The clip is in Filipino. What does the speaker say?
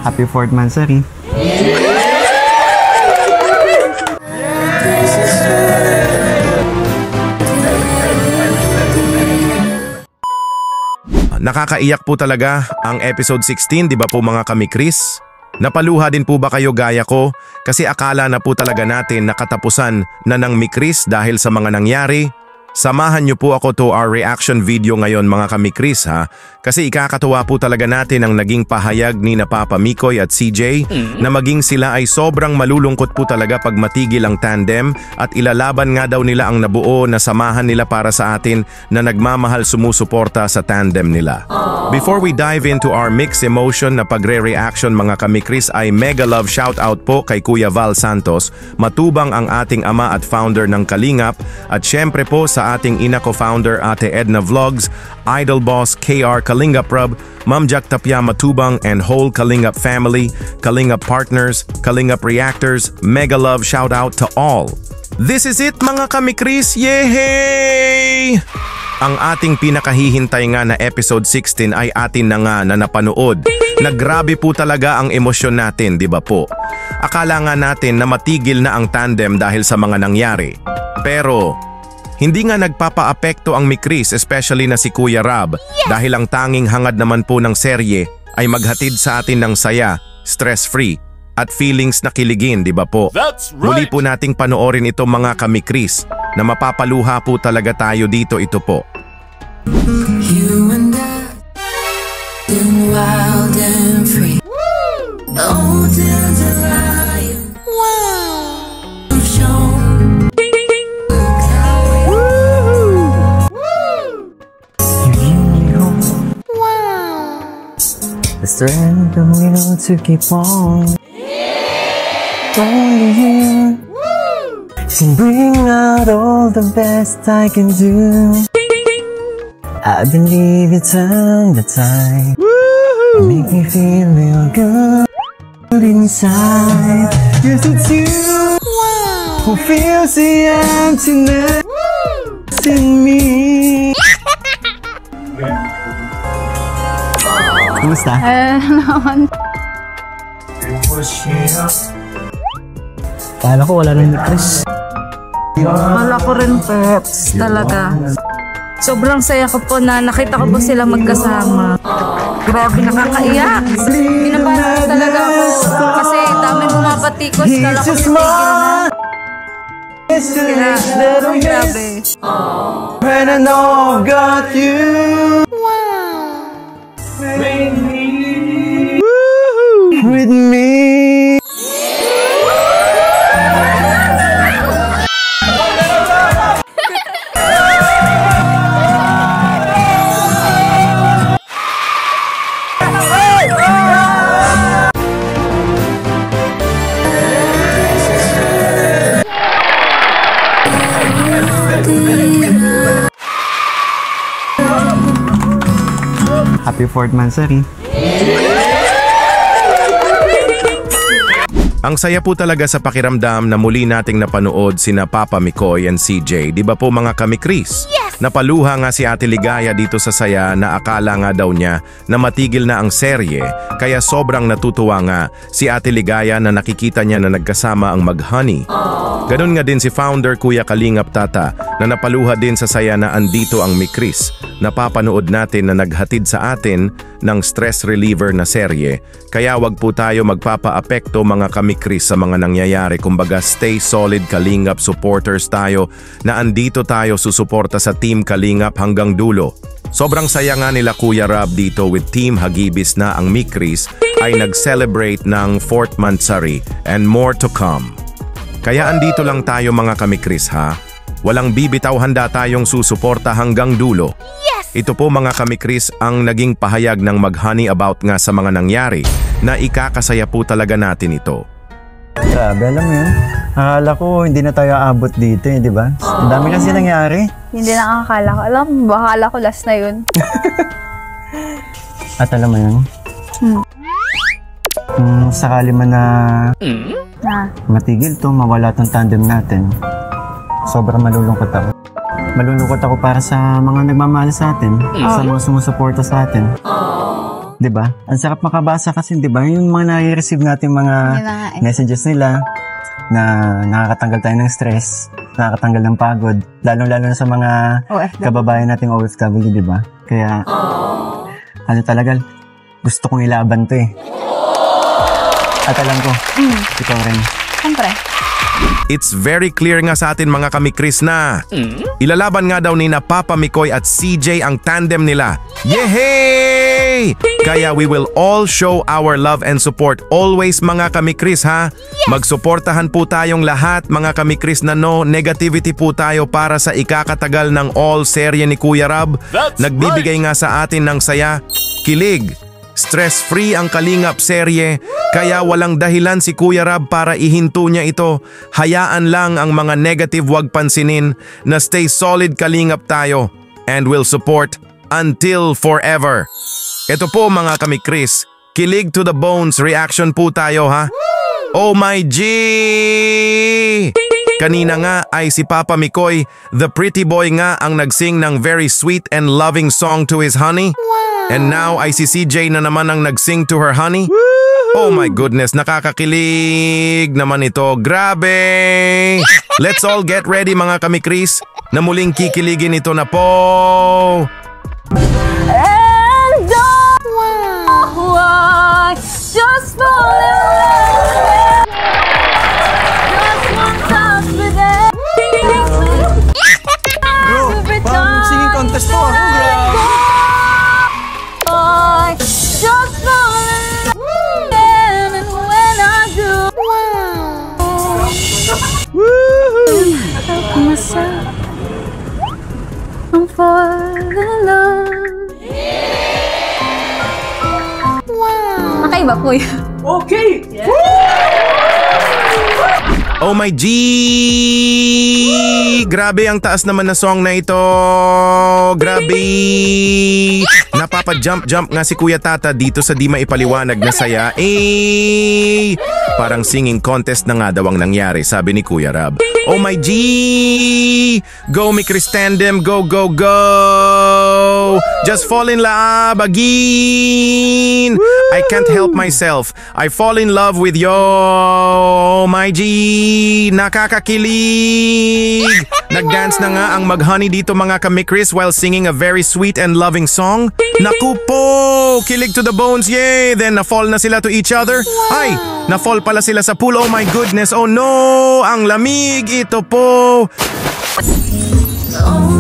Happy 4th Mansari. Nakakaiyak po talaga ang episode 16, di ba po mga kamikris? Napaluha din po ba kayo gaya ko? Kasi akala na po talaga natin nakatapusan na ng mikris dahil sa mga nangyari. Samahan niyo po ako to our reaction video ngayon mga kamikris ha. Kasi ikakatuwa po talaga natin ang naging pahayag ni na Papa Mikoy at CJ na maging sila ay sobrang malulungkot po talaga pag matigil ang tandem at ilalaban nga daw nila ang nabuo na samahan nila para sa atin na nagmamahal sumusuporta sa tandem nila. Before we dive into our mixed emotion na pagre-reaction mga kamikris ay mega love shoutout po kay Kuya Val Santos, matubang ang ating ama at founder ng Kalingap at syempre po sa ating ina co-founder Ate Edna Vlogs, Idol Boss KR Kalingap Rub, Ma'am Jack Tapia Matubang and whole Kalingap family, Kalingap partners, Kalingap reactors, mega love shout out to all. This is it mga kamikris, yehey! Ang ating pinakahihintay nga na episode 16 ay atin na nga na napanood. Naggrabe po talaga ang emosyon natin, di ba po? Akala nga natin na matigil na ang tandem dahil sa mga nangyari. Pero hindi nga nagpapaapekto ang mikris, especially na si Kuya Rab, dahil ang tanging hangad naman po ng serye ay maghatid sa atin ng saya, stress-free, at feelings na kiligin, di ba po? That's right. Muli po nating panoorin ito mga kamikris, na mapapaluha po talaga tayo dito, ito po. You and I, wild and free. Oh, till the lion. Wow. The strength of will to keep on. Only you can bring out all the best I can do. I believe you turn the tide. Make me feel real good inside. Yes, it's you who feels the emptiness in me. Kumusta? Naman. Kala ko wala rin ni Chris. Wala ko rin, Peps. Talaga. Sobrang saya ko po na nakita ko po sila magkasama. Grabe, nakakaiyak. Pinapaano ko talaga ako. Kasi dami bumabatikos. Kala ko tigil na. Kaya, grabe. When I know I've got you. With me. Happy 4th Mansari. Ang saya po talaga sa pakiramdam na muli nating napanood sina Papa Mikoy and CJ, di ba po mga kamikris? Yes! Napaluha nga si Ate Ligaya dito sa saya na akala nga daw niya na matigil na ang serye, kaya sobrang natutuwa nga si Ate Ligaya na nakikita niya na nagkasama ang mag-honey. Ganon nga din si founder Kuya Kalingap Tata na napaluha din sa saya na andito ang mikris. Napapanood natin na naghatid sa atin ng stress reliever na serye, kaya wag po tayo magpapaapekto mga kamikris sa mga nangyayari. Kumbaga stay solid Kalingap supporters tayo na andito tayo susuporta sa Team Kalingap hanggang dulo. Sobrang saya nga nila Kuya Rab dito with Team Hagibis na ang mikris ay nag-celebrate ng 4th Mansari and more to come. Kaya andito lang tayo mga kamikris ha. Walang bibitaw, handa tayong susuporta hanggang dulo. Ito po mga kamikris ang naging pahayag ng mag-honey about nga sa mga nangyari na ikakasaya po talaga natin ito. Grabe, alam mo yun? Akala ko hindi na tayo aabot dito di ba? Ang dami kasi nangyari. Hindi na akala ko. Alam mo, akala ko last na yun. At alam mo yun? Kung sakali man na matigil to, mawala tong tandem natin, sobrang malulungkot ako. Malulungkot ako para sa mga nagmamahal sa atin, sa mga sumusuporta sa atin. 'Di ba? Ang sarap makabasa kasi 'di ba? Yung mga nare-receive natin mga messages nila na nakakatanggal tayo ng stress, nakakatanggal ng pagod, lalo-lalo na sa mga kababayan nating OFW, 'di ba? Kaya ano talaga, gusto kong ilaban 'to eh. At alam ko, ikaw rin. Siyempre. It's very clear nga sa atin mga kamikris na ilalaban nga daw ni na Papa Mikoy at CJ ang tandem nila. Yehey! Kaya we will all show our love and support always mga kamikris ha. Magsuportahan po tayong lahat mga kamikris na no negativity po tayo para sa ikakatagal ng all serye ni Kuya Rab. Nagbibigay nga sa atin ng saya, kilig, stress-free ang Kalingap serye, kaya walang dahilan si Kuya Rab para ihinto niya ito. Hayaan lang ang mga negative, wag pansinin na stay solid Kalingap tayo and will support until forever. Ito po mga kamikris, kilig to the bones reaction po tayo ha. Oh my G! Kanina nga ay si Papa Mikoy, the pretty boy nga ang nagsing ng very sweet and loving song to his honey. And now ay si CJ na naman ang nagsing to her honey. Oh my goodness, nakakakilig naman ito. Grabe! Let's all get ready mga kamikris na muling kikiligin ito na po. And why just fall in love? Just one touch with it. Bro, parang singing contest to. Just fall in love, and when I do, help myself, I'm falling in love. Nakaiba po yun. Okay! Oh my G! Grabe ang taas naman na song na ito. Grabe! Napapa-jump nga si Kuya Tata dito sa di maipaliwanag na saya. Parang singing contest na nga daw ang nangyari, sabi ni Kuya Rab. Oh my G! Go Mikris Tandem, go, go, go! Just fall in love again! I can't help myself. I fall in love with you. Oh my G! Nakakakilig! Nagdance na nga ang mag-honey dito mga kamikris while singing a very sweet and loving song. Naku po! Kilig to the bones, yay! Then na-fall na sila to each other. Ay! Na-fall pala sila sa pool. Oh my goodness! Oh no! Ang lamig! Ito po! Oh